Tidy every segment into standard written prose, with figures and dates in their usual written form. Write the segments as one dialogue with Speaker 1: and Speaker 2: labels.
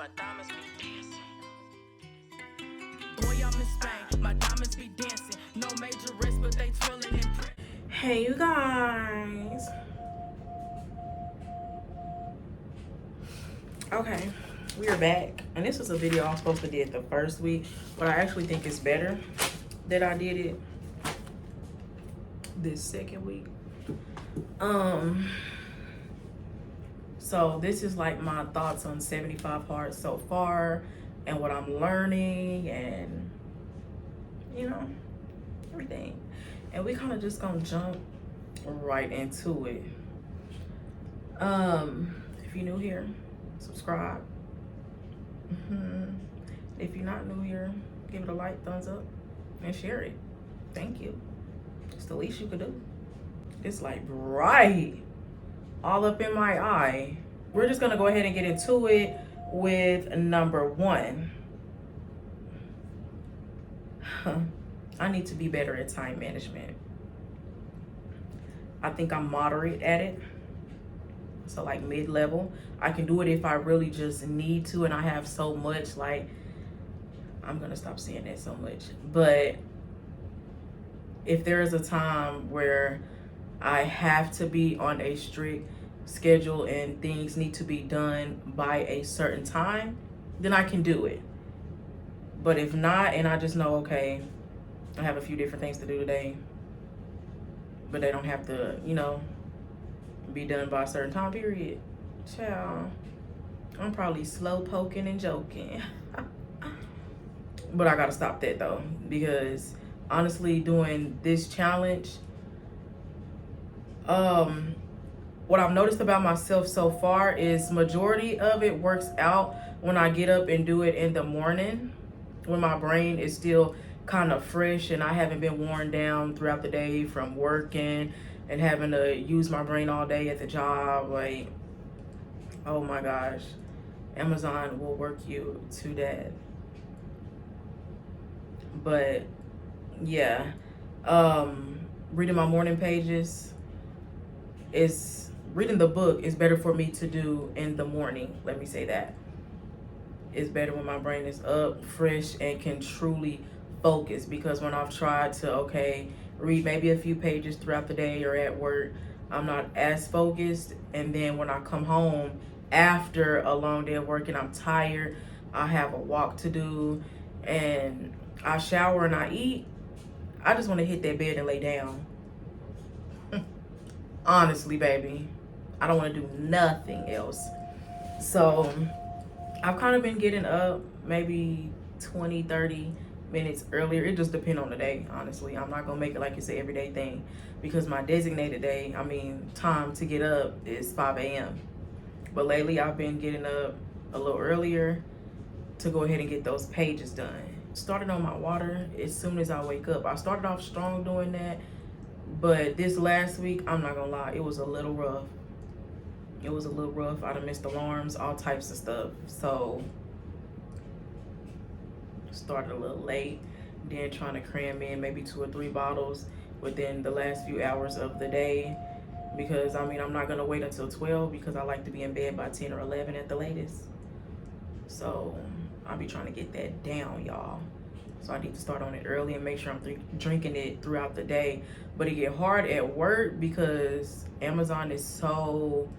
Speaker 1: my diamonds be dancing. Boy, I'm in Spain, my diamonds be dancing. No major risk, but they twirling in. Hey, you guys. Okay, we are back. And this was a video I was supposed to do the first week, but I actually think it's better that I did it this second week. So this is like my thoughts on 75 Hard so far and what I'm learning and, you know, everything. And we kind of just gonna jump right into it. If you're new here, subscribe. If you're not new here, give it a like, thumbs up, and share it. Thank you. It's the least you could do. It's like bright all up in my eye. We're just gonna go ahead and get into it with number one. I need to be better at time management. I think I'm moderate at it. So like mid-level. I can do it if I really just need to, and I have so much, like, I'm gonna stop saying that so much. But if there is a time where I have to be on a strict schedule and things need to be done by a certain time, then I can do it. But if not, and I just know, okay, I have a few different things to do today, but they don't have to, you know, be done by a certain time period, child, I'm probably slow poking and joking. But I gotta stop that though, because honestly, doing this challenge, what I've noticed about myself so far is majority of it works out when I get up and do it in the morning, when my brain is still kind of fresh and I haven't been worn down throughout the day from working and having to use my brain all day at the job. Like, oh my gosh, Amazon will work you to death. But yeah, reading my morning pages reading the book is better for me to do in the morning. Let me say that. It's better when my brain is up, fresh, and can truly focus, because when I've tried to, okay, read maybe a few pages throughout the day or at work, I'm not as focused. And then when I come home after a long day of work and I'm tired, I have a walk to do, and I shower and I eat, I just want to hit that bed and lay down. Honestly, baby, I don't want to do nothing else. So I've kind of been getting up maybe 20, 30 minutes earlier. It just depends on the day, honestly. I'm not going to make it like it's an everyday thing, because my designated time to get up is 5 a.m. But lately I've been getting up a little earlier to go ahead and get those pages done. Started on my water as soon as I wake up. I started off strong doing that, but this last week, I'm not gonna lie, it was a little rough. It was a little rough. I done missed alarms, all types of stuff. So started a little late, then trying to cram in maybe 2 or 3 bottles within the last few hours of the day, because I'm not gonna wait until 12, because I like to be in bed by 10 or 11 at the latest. So I'll be trying to get that down, y'all. So I need to start on it early and make sure I'm drinking it throughout the day. But it get hard at work because Amazon is so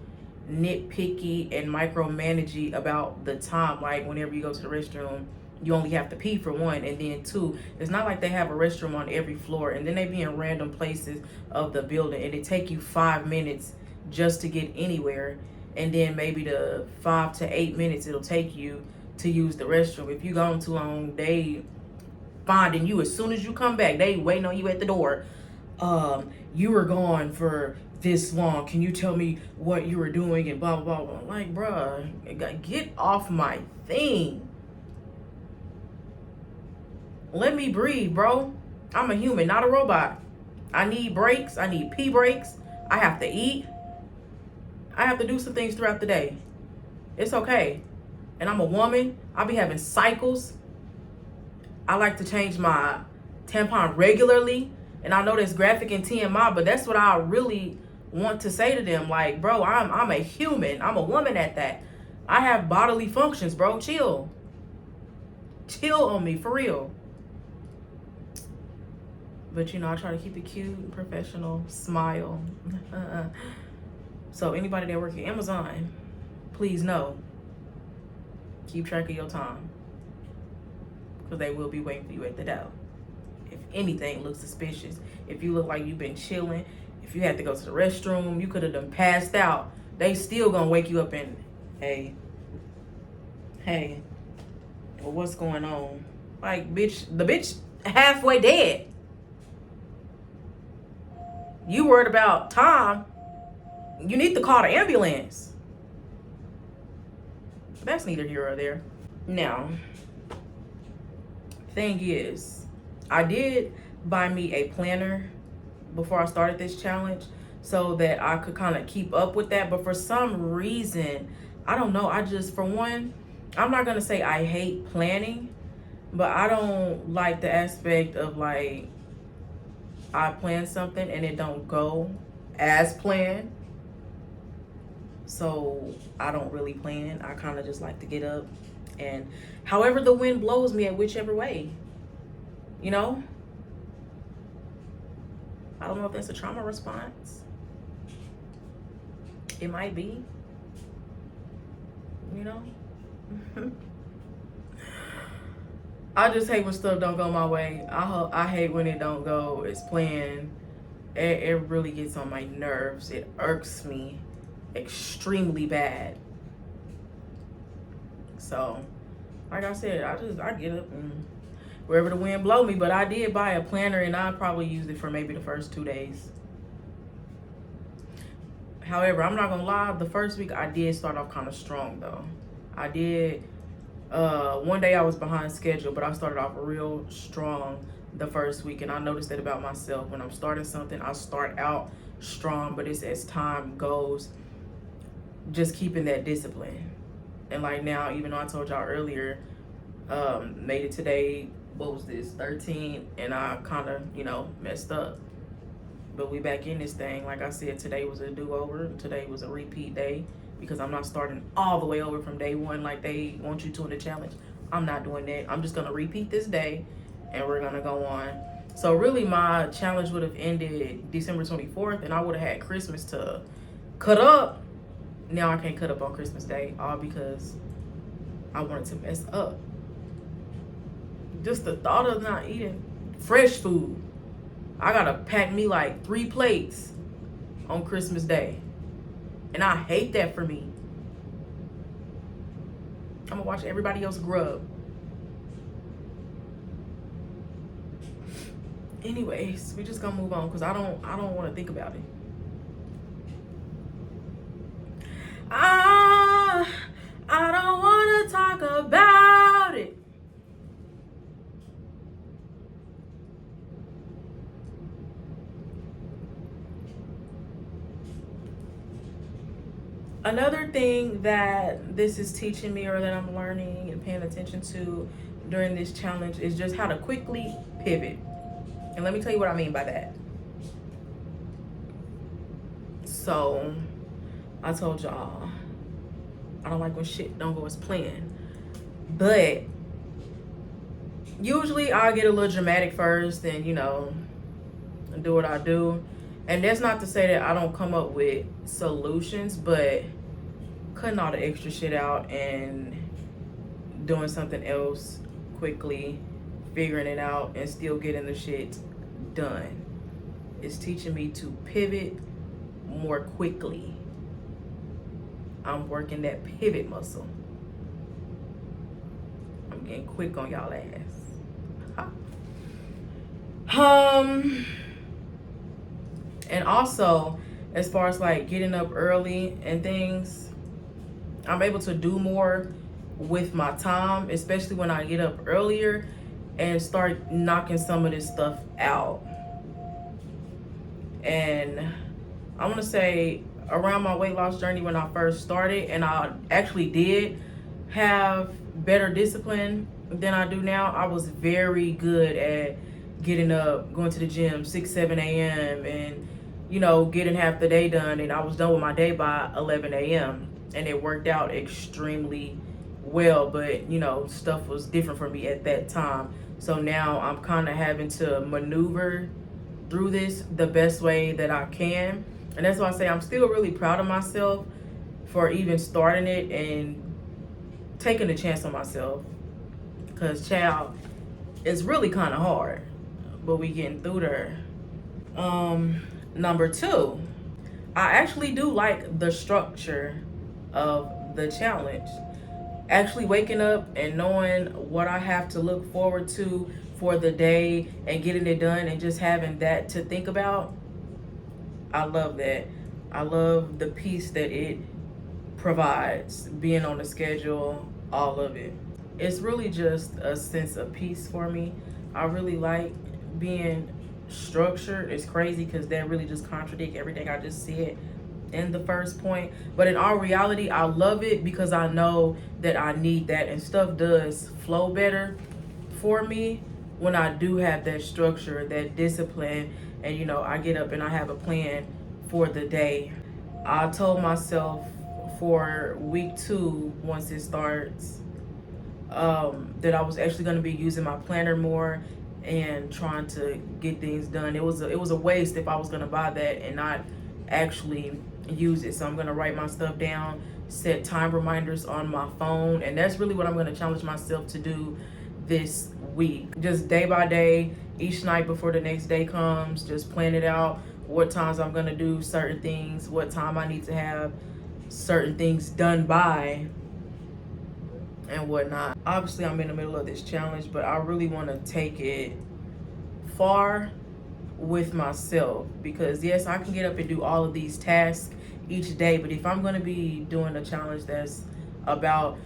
Speaker 1: nitpicky and micromanagey about the time. Like, whenever you go to the restroom, you only have to pee for one, and then 2, it's not like they have a restroom on every floor, and then they be in random places of the building, and it take you 5 minutes just to get anywhere, and then maybe the 5 to 8 minutes it'll take you to use the restroom. If you gone too long, they finding you as soon as you come back. They waiting on you at the door. You were gone for this long. Can you tell me what you were doing? And blah, blah, blah. Like, bruh, get off my thing. Let me breathe, bro. I'm a human, not a robot. I need breaks. I need pee breaks. I have to eat. I have to do some things throughout the day. It's okay. And I'm a woman. I'll be having cycles. I like to change my tampon regularly. And I know that's graphic and TMI, but that's what I really want to say to them. Like, bro, I'm a human. I'm a woman at that. I have bodily functions, bro. Chill. Chill on me, for real. But, you know, I try to keep it cute and professional. Smile. So anybody that works at Amazon, please know, keep track of your time. Because they will be waiting for you at the door. If anything looks suspicious, if you look like you've been chilling, if you had to go to the restroom, you could have done passed out, they still gonna wake you up and, hey, well, what's going on? Like, bitch, the bitch halfway dead. You worried about time, you need to call the ambulance. That's neither here or there. Now, thing is, I did buy me a planner before I started this challenge so that I could kind of keep up with that. But for some reason, I don't know. I just, for one, I'm not going to say I hate planning, but I don't like the aspect of like, I plan something and it don't go as planned. So I don't really plan. I kind of just like to get up and however the wind blows me at whichever way, you know? I don't know if that's a trauma response. It might be, you know? I just hate when stuff don't go my way. I hate when it don't go as planned. It really gets on my nerves. It irks me extremely bad. So, like I said, I get up and wherever the wind blow me. But I did buy a planner and I probably used it for maybe the first 2 days. However, I'm not gonna lie, the first week I did start off kind of strong though. I did. One day I was behind schedule, but I started off real strong the first week, and I noticed that about myself. When I'm starting something, I start out strong, but it's as time goes, just keeping that discipline. And like now, even though I told y'all earlier, made it today, what was this, 13, and I kind of, you know, messed up. But we back in this thing. Like I said, today was a do-over. Today was a repeat day because I'm not starting all the way over from day one like they want you to in the challenge. I'm not doing that. I'm just going to repeat this day and we're going to go on. So really my challenge would have ended December 24th and I would have had Christmas to cut up. Now I can't cut up on Christmas Day, all because I wanted to mess up. Just the thought of not eating fresh food. I gotta pack me like 3 plates on Christmas Day. And I hate that for me. I'm gonna watch everybody else grub. Anyways, we just gonna move on because I don't want to think about it. I don't want to talk about it. Another thing that this is teaching me or that I'm learning and paying attention to during this challenge is just how to quickly pivot. And let me tell you what I mean by that. So, I told y'all, I don't like when shit don't go as planned. But, usually I get a little dramatic first and, you know, do what I do. And that's not to say that I don't come up with solutions, but cutting all the extra shit out and doing something else quickly, figuring it out, and still getting the shit done is teaching me to pivot more quickly. I'm working that pivot muscle. I'm getting quick on y'all ass. And also, as far as like getting up early and things, I'm able to do more with my time, especially when I get up earlier and start knocking some of this stuff out. And I'm gonna say around my weight loss journey when I first started, and I actually did have better discipline than I do now. I was very good at getting up, going to the gym 6, 7 a.m. and, you know, getting half the day done, and I was done with my day by 11 a.m. and it worked out extremely well. But you know, stuff was different for me at that time, so now I'm kind of having to maneuver through this the best way that I can. And that's why I say I'm still really proud of myself for even starting it and taking a chance on myself, because child, it's really kind of hard, but we getting through there. Number two, I actually do like the structure of the challenge. Actually waking up and knowing what I have to look forward to for the day and getting it done and just having that to think about. I love that. I love the peace that it provides, being on the schedule, all of it. It's really just a sense of peace for me. I really like being structured. It's crazy because that really just contradicts everything I just said in the first point. But in all reality, I love it because I know that I need that, and stuff does flow better for me when I do have that structure, that discipline, and you know, I get up and I have a plan for the day. I told myself for week 2, once it starts, that I was actually going to be using my planner more and trying to get things done. It was a waste if I was going to buy that and not actually use it. So I'm going to write my stuff down, set time reminders on my phone, and that's really what I'm going to challenge myself to do this week. Just day by day, each night before the next day comes, just plan it out, what times I'm going to do certain things, what time I need to have certain things done by, and whatnot. Obviously, I'm in the middle of this challenge, but I really want to take it far with myself, because yes, I can get up and do all of these tasks each day, but if I'm going to be doing a challenge that's about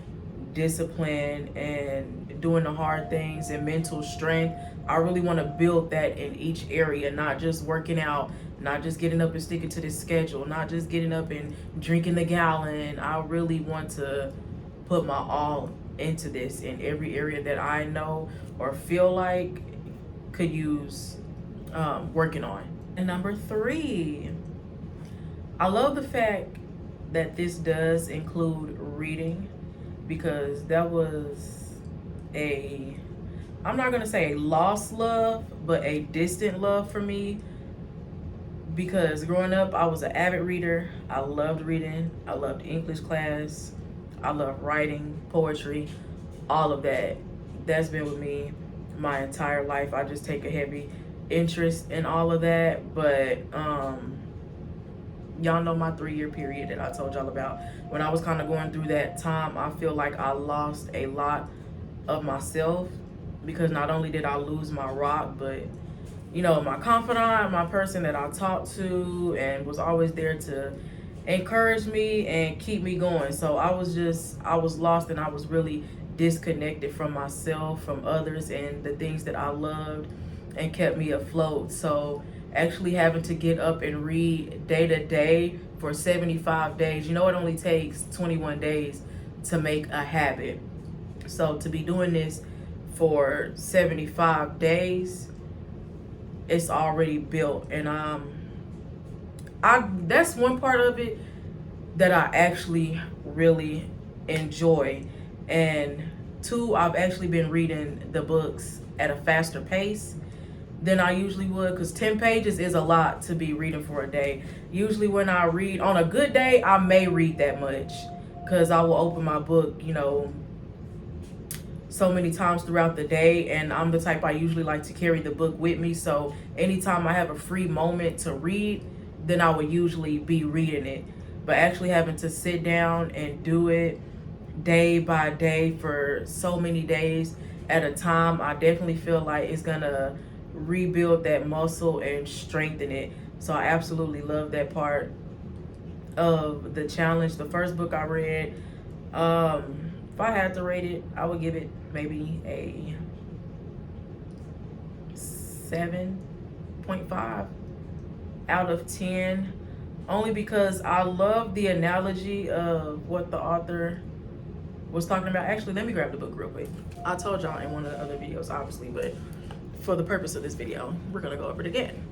Speaker 1: discipline and doing the hard things and mental strength, I really want to build that in each area, not just working out, not just getting up and sticking to this schedule, not just getting up and drinking the gallon. I really want to put my all into this in every area that I know or feel like could use working on. And number 3, I love the fact that this does include reading, because that was I'm not gonna say a lost love, but a distant love for me, because growing up I was an avid reader. I loved reading. I loved English class. I love writing, poetry, all of that. That's been with me my entire life. I just take a heavy interest in all of that. But y'all know my 3-year period that I told y'all about. When I was kind of going through that time, I feel like I lost a lot of myself, because not only did I lose my rock, but you know, my confidant, my person that I talked to and was always there to encourage me and keep me going. So I was lost, and I was really disconnected from myself, from others, and the things that I loved and kept me afloat. So actually having to get up and read day to day for 75 days, you know, it only takes 21 days to make a habit. So to be doing this for 75 days, it's already built. And that's one part of it that I actually really enjoy. And 2, I've actually been reading the books at a faster pace than I usually would, because 10 pages is a lot to be reading for a day. Usually when I read on a good day, I may read that much, because I will open my book, you know, so many times throughout the day, and I'm the type, I usually like to carry the book with me. So anytime I have a free moment to read, then I would usually be reading it. But actually having to sit down and do it day by day for so many days at a time, I definitely feel like it's gonna rebuild that muscle and strengthen it. So I absolutely love that part of the challenge. The first book I read, if I had to rate it, I would give it maybe a 7.5 out of 10, only because I love the analogy of what the author was talking about. Actually, let me grab the book real quick. I told y'all in one of the other videos, obviously, but for the purpose of this video, we're gonna go over it again.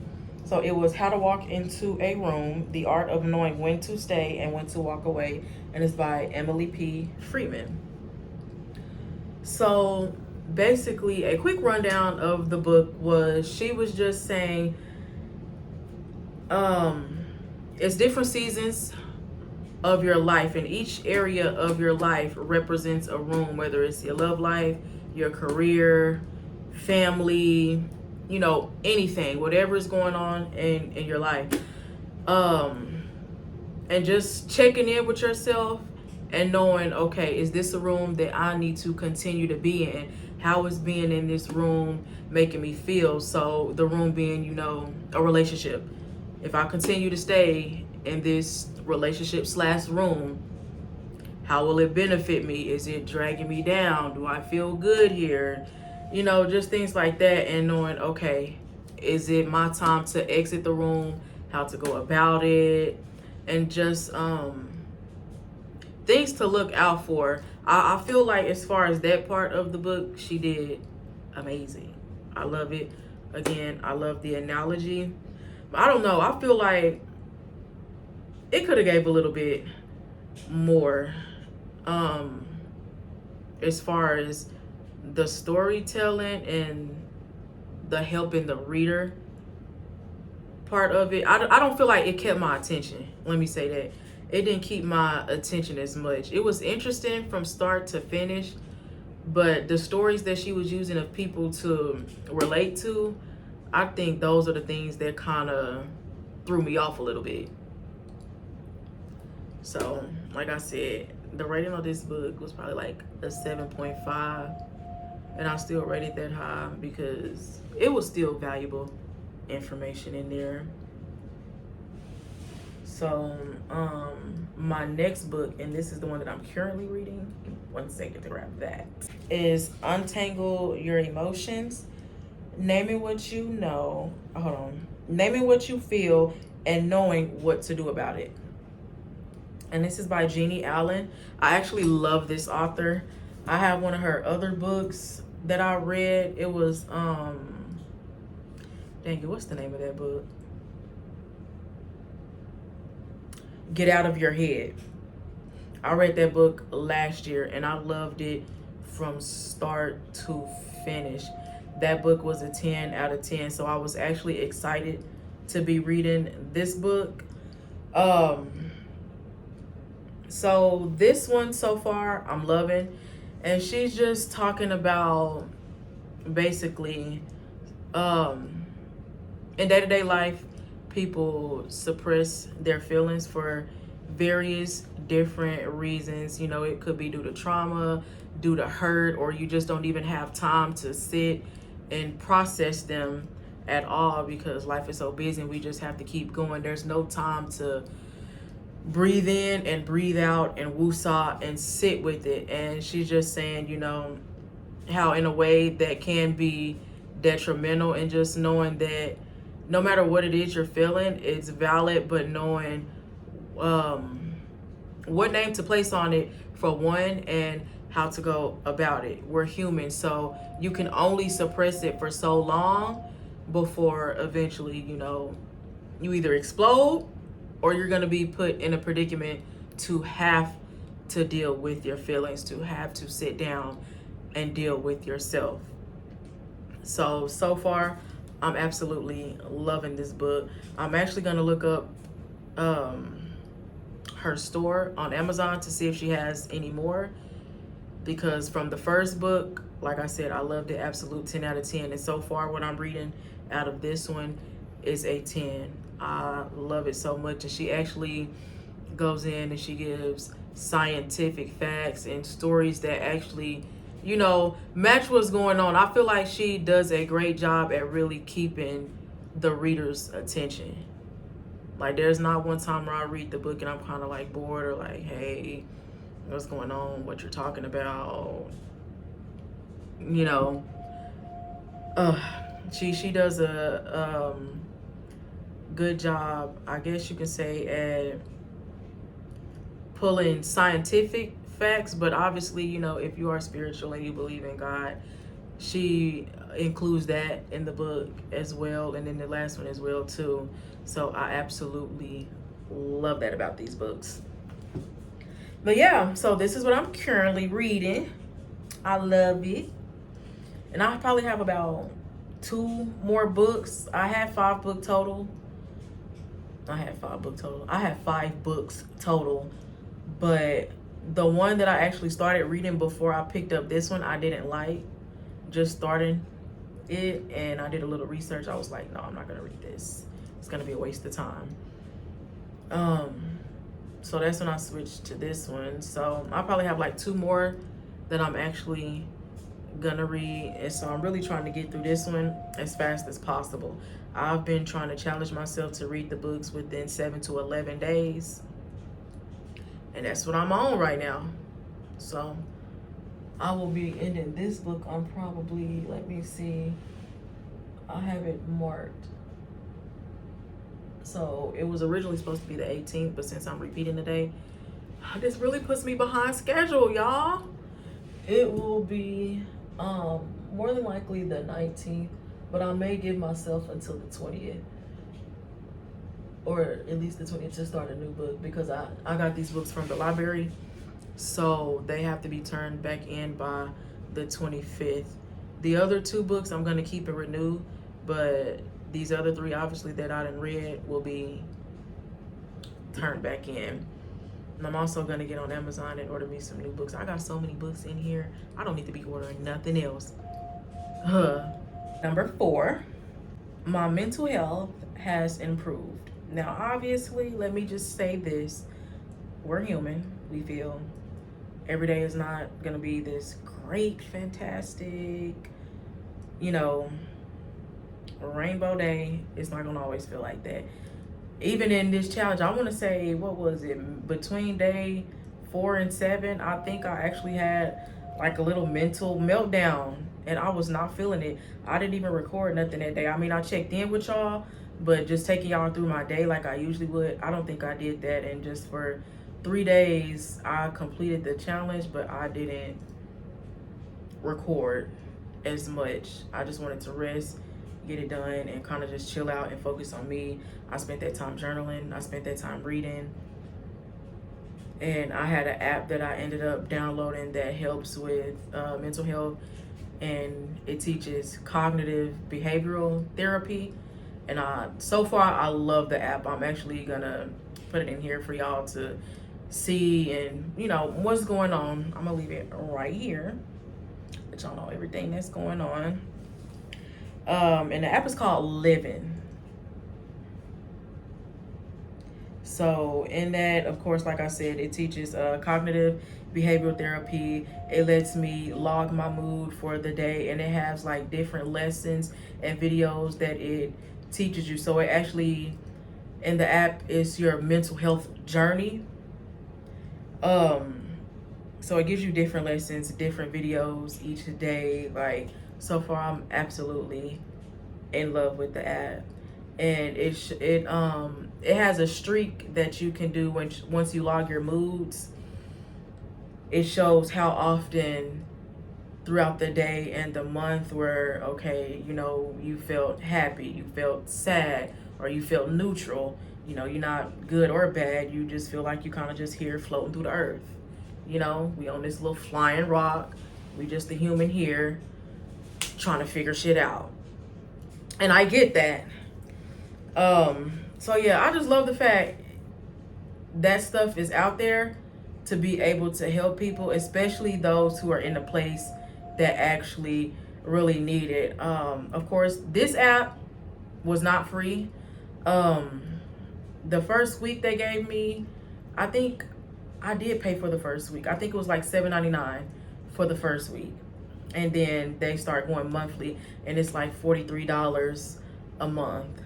Speaker 1: So it was How to Walk into a Room, The Art of Knowing When to Stay and When to Walk Away, and it's by Emily P. Freeman. So basically, a quick rundown of the book was she was just saying it's different seasons of your life, and each area of your life represents a room, whether it's your love life, your career, family, you know, anything, whatever is going on in your life. And just checking in with yourself and knowing, okay, is this a room that I need to continue to be in? How is being in this room making me feel? So the room being, you know, a relationship. If I continue to stay in this relationship / room, how will it benefit me? Is it dragging me down? Do I feel good here? You know, just things like that, and knowing, okay, is it my time to exit the room? How to go about it, and just things to look out for. I feel like as far as that part of the book, she did amazing. I love it. Again, I love the analogy. I don't know. I feel like it could have gave a little bit more as far as the storytelling and the helping the reader part of it. I don't feel like it kept my attention. Let me say that. It didn't keep my attention as much. It was interesting from start to finish, but the stories that she was using of people to relate to, I think those are the things that kind of threw me off a little bit. So, like I said, the rating on this book was probably like a 7.5, and I still rate it that high because it was still valuable information in there. So, my next book, and this is the one that I'm currently reading, 1 second to grab that, is Untangle Your Emotions, Naming What You Know, Naming What You Feel and Knowing What to Do About It. And this is by Jeannie Allen. I actually love this author. I have one of her other books that I read. It was, dang it, what's the name of that book? Get Out of Your Head. I read that book last year and I loved it from start to finish. That book was a 10 out of 10. So I was actually excited to be reading this book. So this one so far I'm loving, and she's just talking about basically in day-to-day life, people suppress their feelings for various different reasons. You know, it could be due to trauma, due to hurt, or you just don't even have time to sit and process them at all because life is so busy and we just have to keep going. There's no time to breathe in and breathe out and woosah and sit with it. And she's just saying, you know, how in a way that can be detrimental, and just knowing that no matter what it is you're feeling, it's valid, but knowing what name to place on it for one, and how to go about it. We're human, so you can only suppress it for so long before eventually, you know, you either explode or you're going to be put in a predicament to have to deal with your feelings, to have to sit down and deal with yourself. So far, I'm absolutely loving this book. I'm actually going to look up her store on Amazon to see if she has any more, because from the first book, like I said, I loved it, absolute 10 out of 10. And so far, what I'm reading out of this one is a 10. I love it so much. And she actually goes in and she gives scientific facts and stories that actually, you know, match what's going on. I feel like she does a great job at really keeping the reader's attention. Like, there's not one time where I read the book and I'm kind of like bored or like, hey, what's going on? What you're talking about? You know, she does a good job, I guess you can say, at pulling scientific facts, but obviously, you know, if you are spiritual and you believe in God, she includes that in the book as well, and then the last one as well too. So I absolutely love that about these books. But yeah, so this is what I'm currently reading. I love it. And I probably have about 2 more books. I had 5 book total. I had 5 book total. I had 5 books total. But the one that I actually started reading before I picked up this one, I didn't like. Just starting it, and I did a little research. I was like, no, I'm not gonna read this. It's gonna be a waste of time. So that's when I switched to this one. So I probably have like 2 more that I'm actually gonna read, and so I'm really trying to get through this one as fast as possible. I've been trying to challenge myself to read the books within 7 to 11 days, and that's what I'm on right now. So I will be ending this book on probably, let me see, I have it marked. So it was originally supposed to be the 18th, but since I'm repeating today, this really puts me behind schedule, y'all. It will be more than likely the 19th, but I may give myself until the 20th, or at least the 20th, to start a new book, because I got these books from the library, so they have to be turned back in by the 25th. The other 2 books I'm going to keep and renew, but these other 3 obviously that I done read will be turned back in. And I'm also going to get on Amazon and order me some new books. I got so many books in here. I don't need to be ordering nothing else. Number 4, my mental health has improved. Now, obviously, let me just say this. We're human. We feel every day is not going to be this great, fantastic, rainbow day. It's not going to always feel like that. Even in this challenge, I want to say, what was it? Between day 4 and 7, I think I actually had like a little mental meltdown, and I was not feeling it. I didn't even record nothing that day. I mean, I checked in with y'all, but just taking y'all through my day like I usually would, I don't think I did that. And just for 3 days, I completed the challenge, but I didn't record as much. I just wanted to rest, get it done, and kind of just chill out and focus on me. I spent that time journaling. I spent that time reading. And I had an app that I ended up downloading that helps with mental health, and it teaches cognitive behavioral therapy. And so far, I love the app. I'm actually gonna put it in here for y'all to see, and what's going on. I'm gonna leave it right here, let y'all know everything that's going on. And the app is called Living. So in that, of course, like I said, it teaches cognitive behavioral therapy. It lets me log my mood for the day, and it has like different lessons and videos that it teaches you. So it actually, in the app, is your mental health journey. So it gives you different lessons, different videos each day. Like, so far, I'm absolutely in love with the app. And it has a streak that you can do once you log your moods. It shows how often throughout the day and the month where, okay, you felt happy, you felt sad, or you felt neutral. You're not good or bad. You just feel like you kind of just here floating through the earth. We on this little flying rock. We just the human here trying to figure shit out. And I get that. So yeah, I just love the fact that stuff is out there to be able to help people, especially those who are in a place that actually really need it. Of course, this app was not free. The first week they gave me, I think I did pay for the first week. I think it was like $7.99 for the first week. And then they start going monthly, and it's like $43 a month.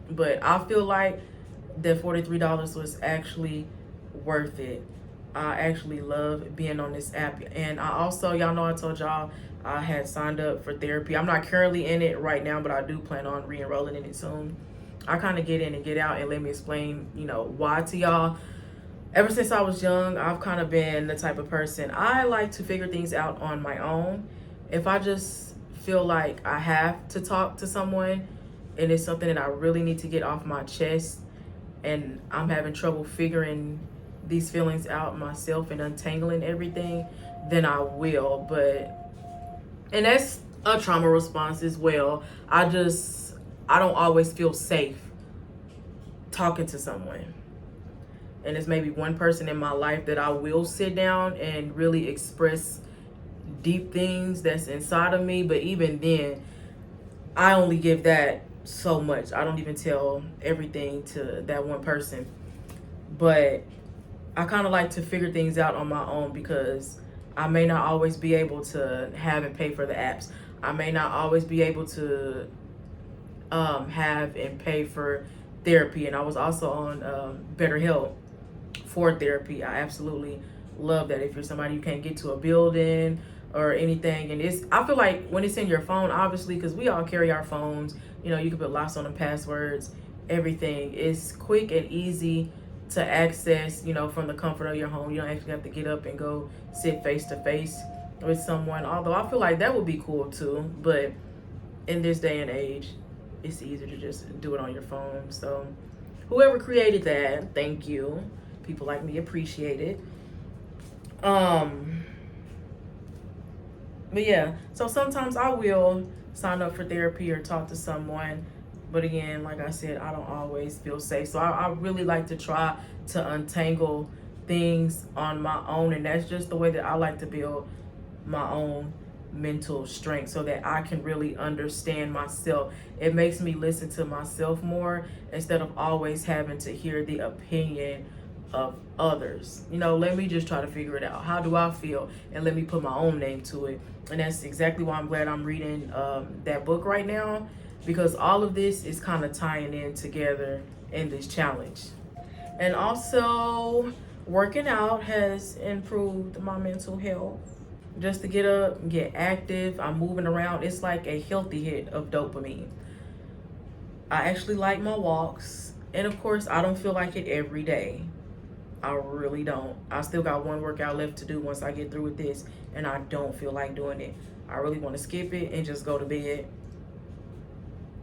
Speaker 1: But I feel like that $43 was actually worth it. I actually love being on this app. And I also, y'all know I told y'all I had signed up for therapy. I'm not currently in it right now, but I do plan on re-enrolling in it soon. I kind of get in and get out, and let me explain, why to y'all. Ever since I was young, I've kind of been the type of person, I like to figure things out on my own. If I just feel like I have to talk to someone and it's something that I really need to get off my chest, and I'm having trouble figuring these feelings out myself and untangling everything, then I will. But, and that's a trauma response as well. I don't always feel safe talking to someone. And it's maybe one person in my life that I will sit down and really express deep things that's inside of me. But even then, I only give that so much. I don't even tell everything to that one person. But I kind of like to figure things out on my own, because I may not always be able to have and pay for the apps. I may not always be able to have and pay for therapy. And I was also on BetterHelp for therapy. I absolutely love that. If you're somebody you can't get to a building or anything, and I feel like when it's in your phone, obviously, because we all carry our phones, you know, you can put locks on them, passwords, everything. It's quick and easy to access, you know, from the comfort of your home. You don't actually have to get up and go sit face to face with someone, although I feel like that would be cool too. But in this day and age, it's easier to just do it on your phone. So whoever created that, thank you. People like me appreciate it. But yeah, so sometimes I will sign up for therapy or talk to someone. But again, like I said, I don't always feel safe. So I really like to try to untangle things on my own. And that's just the way that I like to build my own mental strength, so that I can really understand myself. It makes me listen to myself more instead of always having to hear the opinion of others. You know, let me just try to figure it out. How do I feel? And let me put my own name to it. And that's exactly why I'm glad I'm reading that book right now, because all of this is kind of tying in together in this challenge. And also, working out has improved my mental health. Just to get up, get active, I'm moving around. It's like a healthy hit of dopamine. I actually like my walks. And of course, I don't feel like it every day. I really don't. I still got one workout left to do once I get through with this, and I don't feel like doing it. I really want to skip it and just go to bed.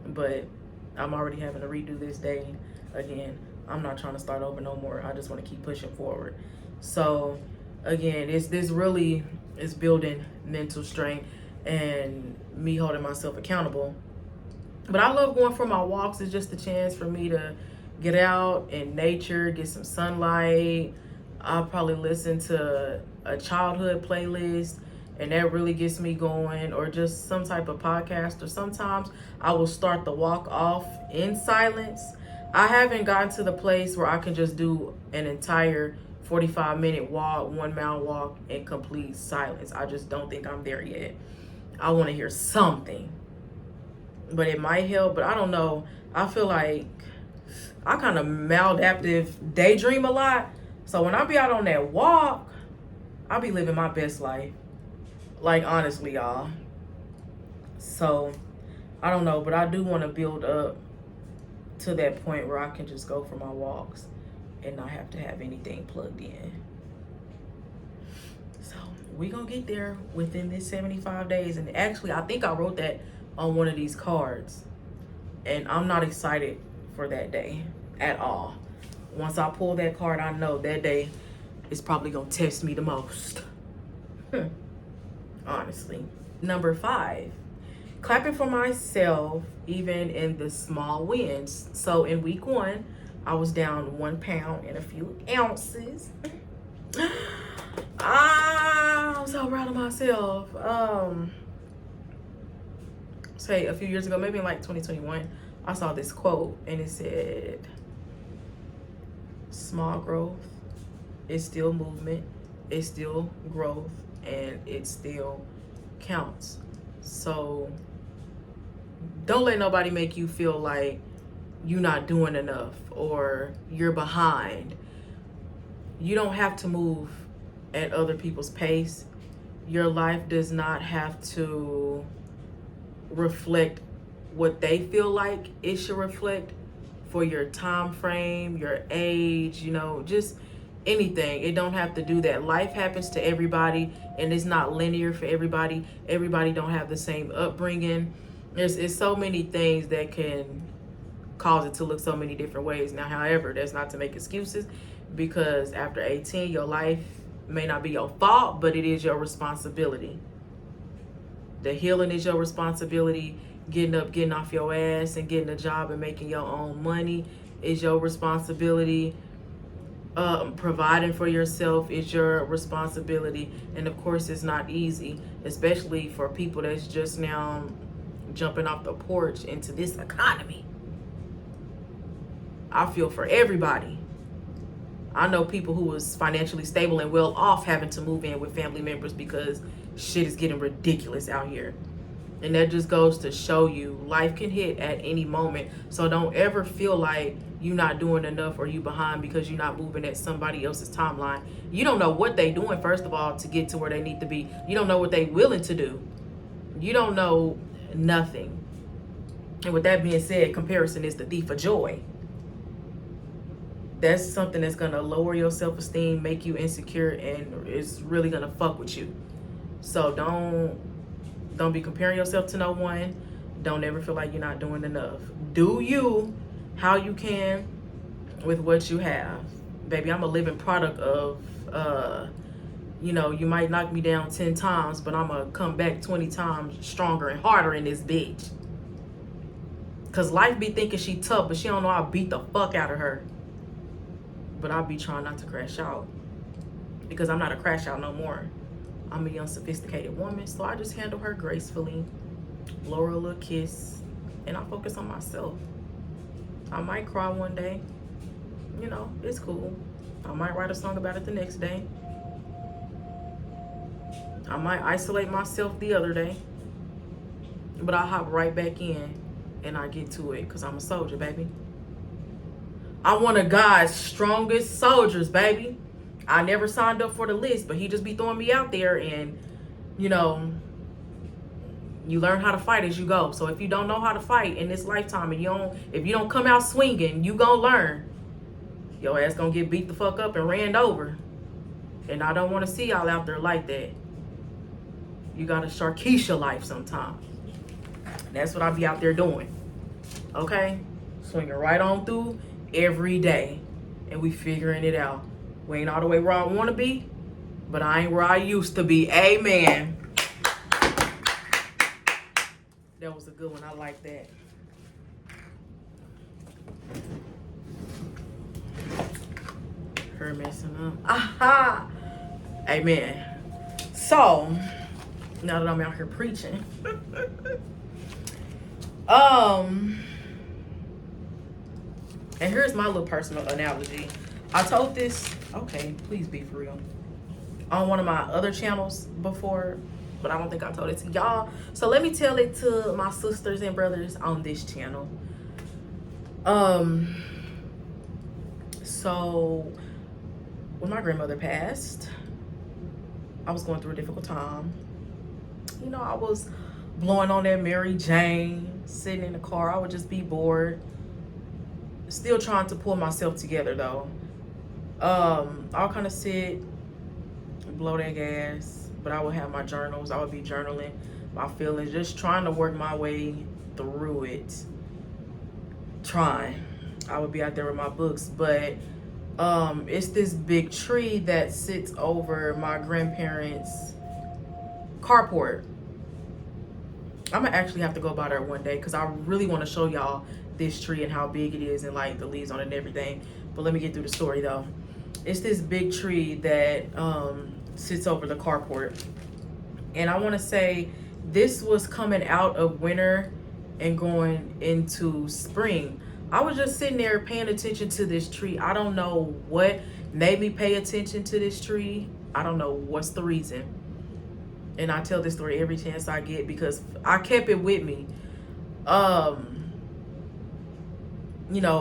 Speaker 1: But I'm already having to redo this day again. I'm not trying to start over no more. I just want to keep pushing forward. So again, this really is building mental strength and me holding myself accountable. But I love going for my walks. It's just a chance for me to get out in nature, get some sunlight. I'll probably listen to a childhood playlist, and that really gets me going, or just some type of podcast. Or sometimes I will start the walk off in silence. I haven't gotten to the place where I can just do an entire 45-minute walk, 1 mile walk in complete silence. I just don't think I'm there yet. I want to hear something, but it might help. But I don't know. I feel like I kind of maladaptive daydream a lot. So when I be out on that walk, I be living my best life. Like, honestly, y'all. So I don't know, but I do want to build up to that point where I can just go for my walks and not have to have anything plugged in. So we gonna get there within this 75 days. And actually, I think I wrote that on one of these cards. And I'm not excited for that day at all. Once I pull that card, I know that day is probably gonna test me the most. Honestly. Number 5, clapping for myself even in the small wins. So in week 1, I was down 1 pound and a few ounces. I'm so proud of myself. Say a few years ago, maybe in like 2021, I saw this quote and it said, small growth is still movement, it's still growth, and it still counts. So don't let nobody make you feel like you're not doing enough or you're behind. You don't have to move at other people's pace. Your life does not have to reflect what they feel like it should reflect for your time frame, your age, you know. Just anything. It don't have to do that. Life happens to everybody, and it's not linear for everybody. Everybody don't have the same upbringing. There's so many things that can cause it to look so many different ways. Now, however, that's not to make excuses, because after 18, your life may not be your fault, but it is your responsibility. The healing is your responsibility. Getting up, getting off your ass, and getting a job and making your own money is your responsibility. Providing for yourself is your responsibility. And of course, it's not easy, especially for people that's just now jumping off the porch into this economy. I feel for everybody. I know people who was financially stable and well off having to move in with family members because shit is getting ridiculous out here. And that just goes to show you life can hit at any moment. So don't ever feel like you're not doing enough or you behind because you're not moving at somebody else's timeline. You don't know what they doing, first of all, to get to where they need to be. You don't know what they willing to do. You don't know nothing. And with that being said, comparison is the thief of joy. That's something that's going to lower your self-esteem, make you insecure, and it's really going to fuck with you. So don't be comparing yourself to no one. Don't ever feel like you're not doing enough. Do you how you can with what you have. Baby, I'm a living product of, you might knock me down 10 times, but I'm going to come back 20 times stronger and harder in this bitch. Because life be thinking she tough, but she don't know I beat the fuck out of her. But I'll be trying not to crash out, because I'm not a crash out no more. I'm a young, sophisticated woman, so I just handle her gracefully, blow her a little kiss, and I focus on myself. I might cry one day. It's cool. I might write a song about it the next day. I might isolate myself the other day. But I hop right back in and I get to it, because I'm a soldier, baby. I'm one of God's strongest soldiers, baby. I never signed up for the list, but he just be throwing me out there, and you learn how to fight as you go. So if you don't know how to fight in this lifetime, and if you don't come out swinging, you gonna learn. Your ass gonna get beat the fuck up and ran over. And I don't want to see y'all out there like that. You gotta Sharkeisha life sometime. That's what I be out there doing. Okay? Swinging right on through every day. And we figuring it out. We ain't all the way where I want to be, but I ain't where I used to be. Amen. That was a good one. I like that. Her messing up. Aha! Amen. So, now that I'm out here preaching. And here's my little personal analogy. I told this, okay, please be for real, on one of my other channels before, but I don't think I told it to y'all. So let me tell it to my sisters and brothers on this channel. So when my grandmother passed, I was going through a difficult time. I was blowing on that Mary Jane, sitting in the car. I would just be bored. Still trying to pull myself together though. I'll kind of sit, blow that gas, but I would have my journals. I would be journaling my feelings, just trying to work my way through it. I would be out there with my books, but it's this big tree that sits over my grandparents' carport. I'm gonna actually have to go by there one day, because I really want to show y'all this tree and how big it is, and like the leaves on it and everything. But let me get through the story though. It's this big tree that sits over the carport, and I want to say this was coming out of winter and going into spring. I was just sitting there paying attention to this tree. I don't know what made me pay attention to this tree. I don't know what's the reason. And I tell this story every chance I get, because I kept it with me.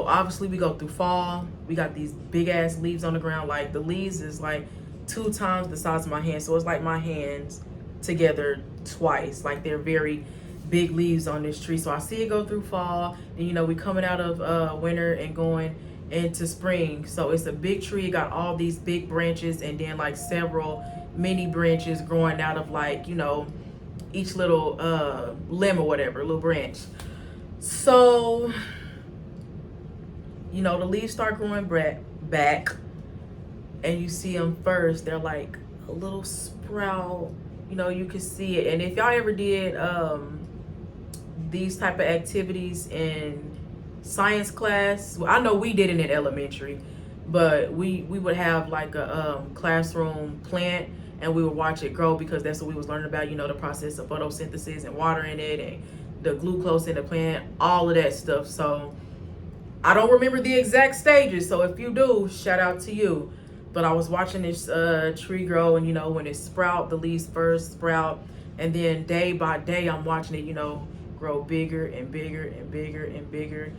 Speaker 1: Obviously we go through fall. We got these big ass leaves on the ground. Like the leaves is like 2 times the size of my hand. So it's like my hands together twice. Like they're very big leaves on this tree. So I see it go through fall. And we coming out of winter and going into spring. So it's a big tree. It got all these big branches and then like several mini branches growing out of like, you know, each little limb or whatever, little branch. So, you know, the leaves start growing back and you see them first. They're like a little sprout, you know, you can see it. And if y'all ever did these type of activities in science class, well, I know we did it in elementary, but we would have like a classroom plant and we would watch it grow, because that's what we was learning about, you know, the process of photosynthesis and watering it and the glucose in the plant, all of that stuff. So I don't remember the exact stages, so if you do, shout out to you. But I was watching this tree grow, and you know, when it sprout, the leaves first sprout, and then day by day I'm watching it, you know, grow bigger and bigger and bigger and bigger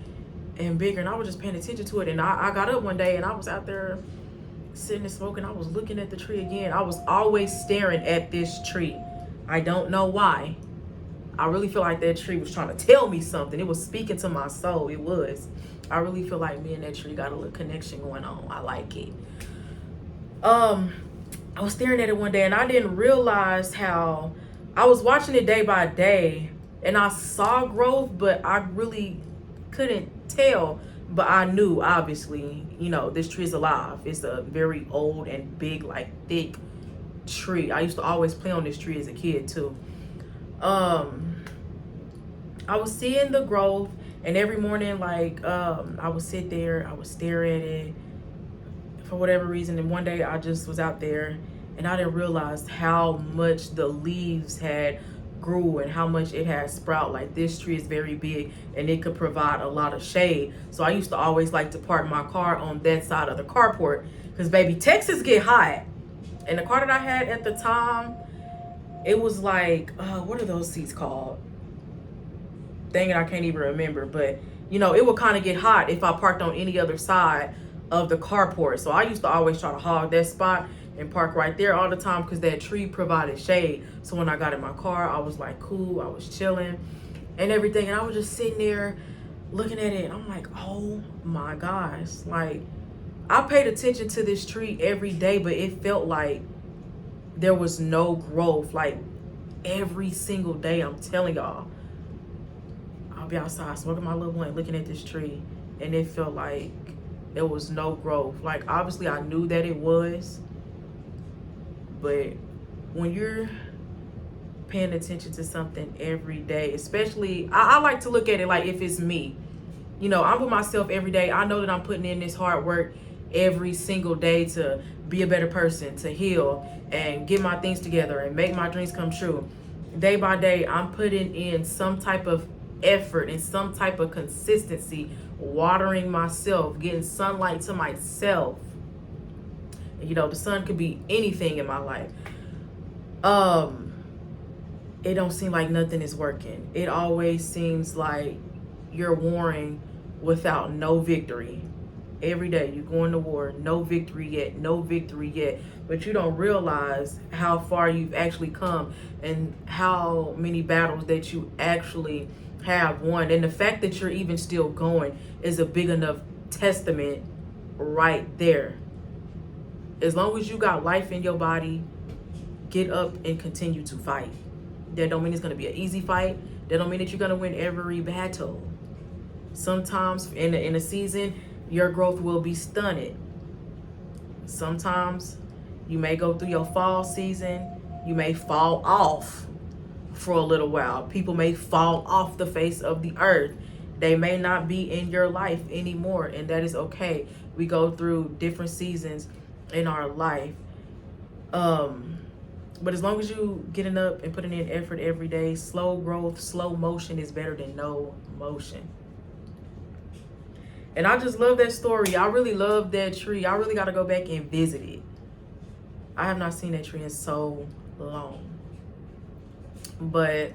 Speaker 1: and bigger. And I was just paying attention to it. And I got up one day and I was out there sitting and smoking. I was looking at the tree again. I was always staring at this tree. I don't know why. I really feel like that tree was trying to tell me something. It was speaking to my soul. It was. I really feel like me and that tree got a little connection going on. I like it. I was staring at it one day and I didn't realize how I was watching it day by day, and I saw growth, but I really couldn't tell. But I knew, obviously, you know, this tree is alive. It's a very old and big, like thick tree. I used to always play on this tree as a kid too. I was seeing the growth, and every morning, like, I would sit there, I would stare at it for whatever reason. And one day I just was out there and I didn't realize how much the leaves had grew and how much it had sprout. Like, this tree is very big and it could provide a lot of shade. So I used to always like to park my car on that side of the carport, because baby, Texas get hot. And the car that I had at the time, it was like, what are those seats called? Dang it, I can't even remember. But you know, it would kind of get hot if I parked on any other side of the carport. So I used to always try to hog that spot and park right there all the time, because that tree provided shade. So when I got in my car, I was like cool, I was chilling and everything, and I was just sitting there looking at it, and I'm like, oh my gosh, like, I paid attention to this tree every day, but it felt like there was no growth. Like, every single day, I'm telling y'all, I'll be outside smoking my little blunt, looking at this tree, and it felt like there was no growth. Like, obviously I knew that it was, but when you're paying attention to something every day, especially, I like to look at it like if it's me. You know, I'm with myself every day. I know that I'm putting in this hard work every single day to be a better person, to heal and get my things together and make my dreams come true. Day by day, I'm putting in some type of effort and some type of consistency, watering myself, getting sunlight to myself. You know, the sun could be anything in my life. It don't seem like nothing is working. It always seems like you're warring without no victory. Every day you're going to war, no victory yet, no victory yet. But you don't realize how far you've actually come and how many battles that you actually have won. And the fact that you're even still going is a big enough testament right there. As long as you got life in your body, get up and continue to fight. That don't mean it's going to be an easy fight. That don't mean that you're going to win every battle. Sometimes in a season, your growth will be stunted. Sometimes you may go through your fall season. You may fall off for a little while. People may fall off the face of the earth. They may not be in your life anymore, and that is okay. We go through different seasons in our life. But as long as you getting up and putting in effort every day, slow growth, slow motion is better than no motion. And I just love that story. I really love that tree. I really got to go back and visit it. I have not seen that tree in so long. But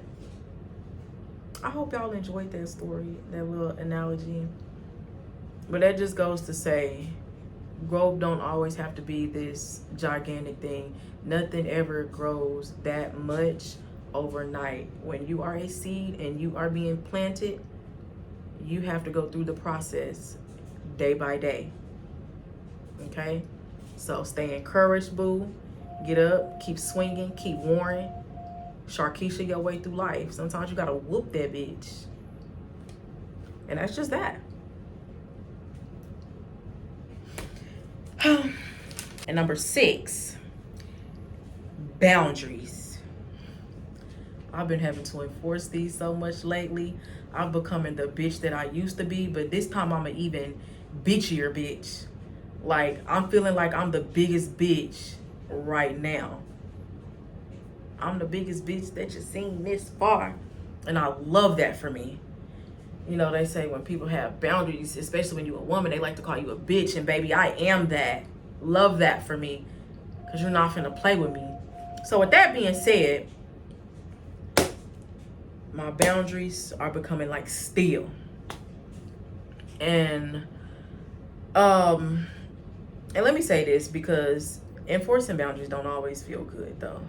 Speaker 1: I hope y'all enjoyed that story, that little analogy. But that just goes to say, growth don't always have to be this gigantic thing. Nothing ever grows that much overnight. When you are a seed and you are being planted, you have to go through the process day by day. Okay? So stay encouraged, boo. Get up, keep swinging, keep warring. Sharkeisha your way through life. Sometimes you gotta whoop that bitch. And that's just that. And number 6, boundaries. I've been having to enforce these so much lately. I'm becoming the bitch that I used to be, but this time I'm an even bitchier bitch. Like, I'm feeling like I'm the biggest bitch right now. I'm the biggest bitch that you've seen this far. And I love that for me. You know, they say when people have boundaries, especially when you're a woman, they like to call you a bitch. And baby, I am that. Love that for me. Because you're not finna play with me. So with that being said, my boundaries are becoming like steel. And let me say this, because enforcing boundaries don't always feel good though.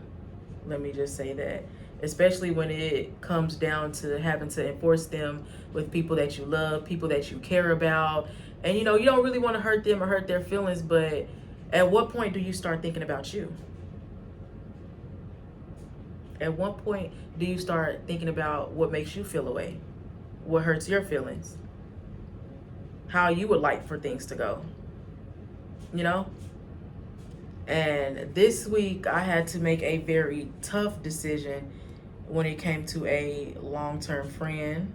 Speaker 1: Let me just say that. Especially when it comes down to having to enforce them with people that you love, people that you care about. And you know, you don't really want to hurt them or hurt their feelings, but at what point do you start thinking about you? At what point do you start thinking about what makes you feel away? What hurts your feelings? How you would like for things to go? You know? And this week I had to make a very tough decision when it came to a long-term friend.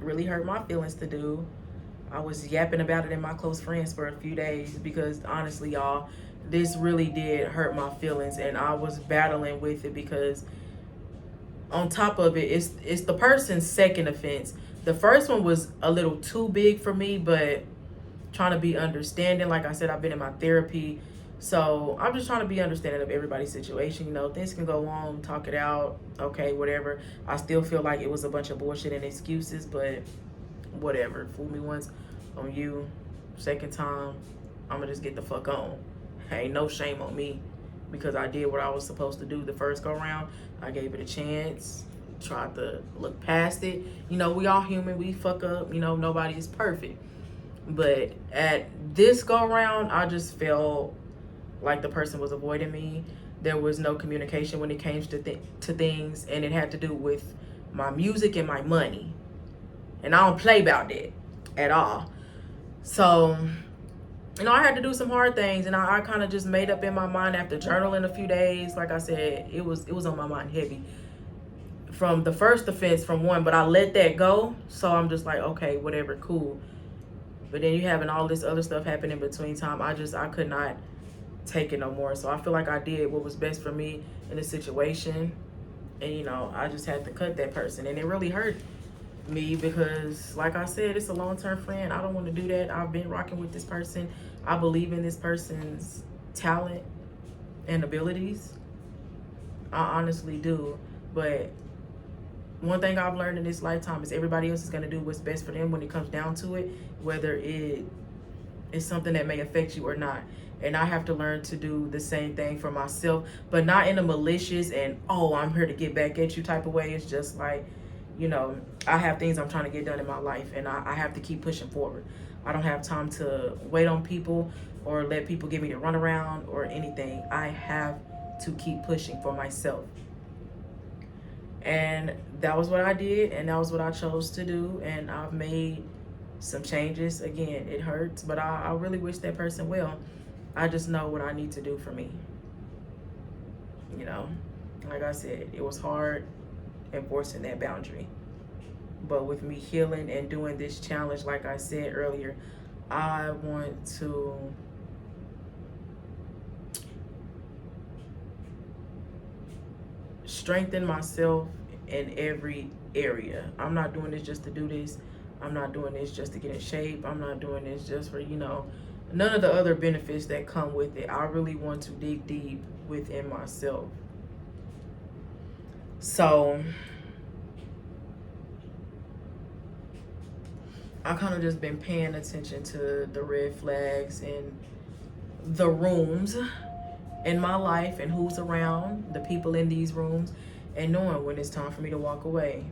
Speaker 1: Really hurt my feelings to do. I was yapping about it in my close friends for a few days because honestly, y'all, this really did hurt my feelings, and I was battling with it because on top of it, it's the person's second offense. The first one was a little too big for me, but trying to be understanding. Like I said, I've been in my therapy, so I'm just trying to be understanding of everybody's situation. You know, things can go on, talk it out, okay, whatever. I still feel like it was a bunch of bullshit and excuses, but whatever. Fool me once, on you. Second time, I'm gonna just get the fuck on. Ain't no shame on me because I did what I was supposed to do the first go round. I gave it a chance, tried to look past it. You know, we all human, we fuck up, you know, nobody is perfect. But at this go round, I just felt like the person was avoiding me. There was no communication when it came to things, and it had to do with my music and my money. And I don't play about that at all. So, you know, I had to do some hard things, and I kind of just made up in my mind after journaling a few days. Like I said, it was on my mind heavy from the first offense from one, but I let that go. So I'm just like, okay, whatever, cool. But then you having all this other stuff happen in between time. I could not take it no more. So I feel like I did what was best for me in the situation. And, you know, I just had to cut that person. And it really hurt me because, like I said, it's a long-term friend. I don't want to do that. I've been rocking with this person. I believe in this person's talent and abilities. I honestly do. But one thing I've learned in this lifetime is everybody else is going to do what's best for them when it comes down to it, whether it is something that may affect you or not. And I have to learn to do the same thing for myself, but not in a malicious and, oh, I'm here to get back at you type of way. It's just like, you know, I have things I'm trying to get done in my life, and I have to keep pushing forward. I don't have time to wait on people or let people give me the runaround or anything. I have to keep pushing for myself. And that was what I did, and that was what I chose to do, and I've made some changes. Again, it hurts, but I really wish that person well. I just know what I need to do for me. You know, like I said, it was hard enforcing that boundary. But with me healing and doing this challenge, like I said earlier, I want to strengthen myself in every area. I'm not doing this just to do this. I'm not doing this just to get in shape. I'm not doing this just for, you know, none of the other benefits that come with it. I really want to dig deep within myself. So I kind of just been paying attention to the red flags and the rooms in my life and who's around, the people in these rooms, and knowing when it's time for me to walk away.